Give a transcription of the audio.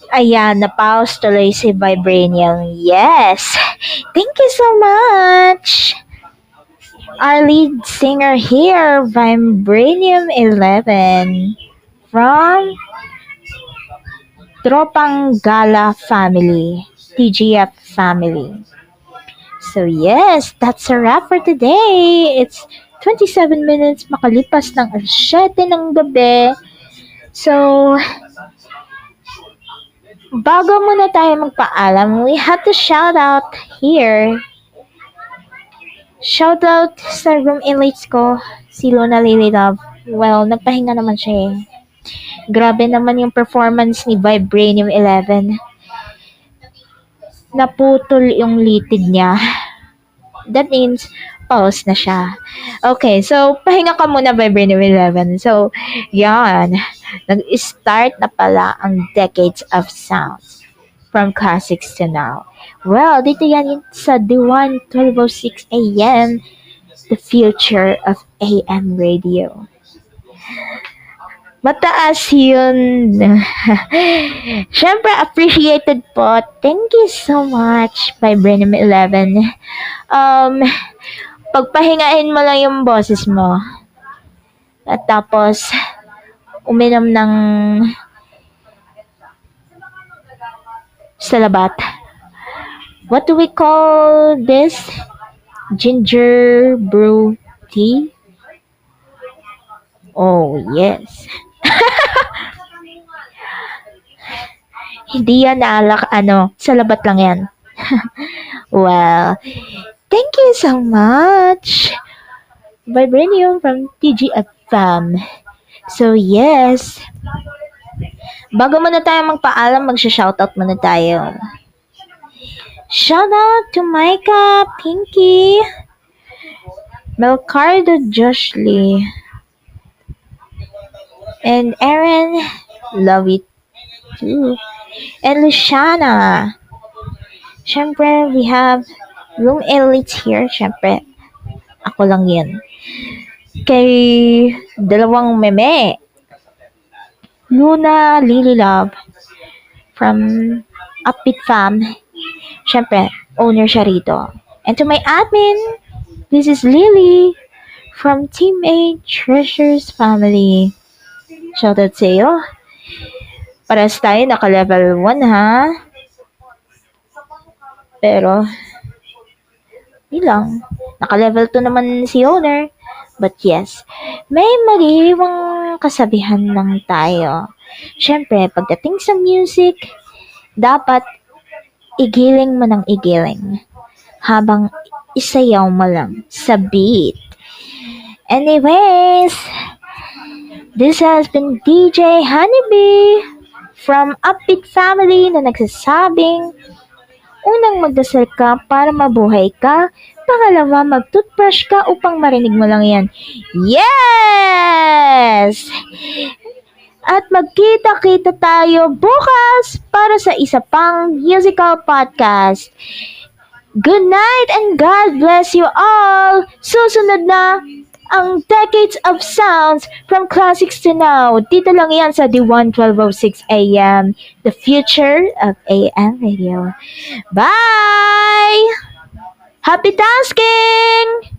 Ayan, na-pause tuloy si Vibranium. Yes! Thank you so much! Our lead singer here, Vibranium 11, from Tropang Gala family, TGF family. So yes, that's a wrap for today. It's 27 minutes makalipas ng 7 ng gabi. So, bago muna tayo magpaalam, we have to shout out here. Shout out sa roommates ko, si Luna Lily Love. Well, nagpahinga naman siya eh. Grabe naman yung performance ni Vibranium 11. Naputol yung litid niya. That means, pause na siya. Okay, so, pahinga ka muna Vibranium 11. So, yan. Nag-start na pala ang Decades of Sounds from classics to now. Well, dito yan sa D1 12:06 AM, the future of AM radio. Mataas yun. Siyempre, appreciated po. Thank you so much, Vibranium 11. Pagpahingain mo lang yung boses mo. At tapos, uminom ng salabat. What do we call this? Ginger brew tea? Oh, yes. Hindi yan alak, salabat lang yan. Well, thank you so much, Vibranium from TGFM. So, yes. Bago muna tayo magpaalam, magsha-shoutout muna tayo. Shoutout to Micah, Pinky, Melcardo Joshly, and Aaron, love it too. And Luciana. Siyempre, we have room elites here. Siyempre, ako lang yan. Kay dalawang meme. Luna Lily Love from Upbeat Fam. Siyempre, owner siya rito. And to my admin, this is Lily from Team A Treasures Family. Shoutout sa iyo. Paras tayo naka-level 1 ha. Pero, yun lang. Naka-level 2 naman si owner. But yes, may maghihiwang kasabihan lang tayo. Siyempre, pagdating sa music, dapat igiling mo ng igiling habang isayaw mo lang sa beat. Anyways, this has been DJ Honeybee from Upbeat Family na nagsasabing, unang magdasal ka para mabuhay ka, pangalawa mag-toothbrush ka upang marinig mo lang yan. Yes! At magkita-kita tayo bukas para sa isa pang musical podcast. Good night and God bless you all! Susunod na ang Decades of Sounds from Classics to Now. Dito lang yan sa D1 12:06 AM, the future of AM radio. Bye! Happy Thanksgiving!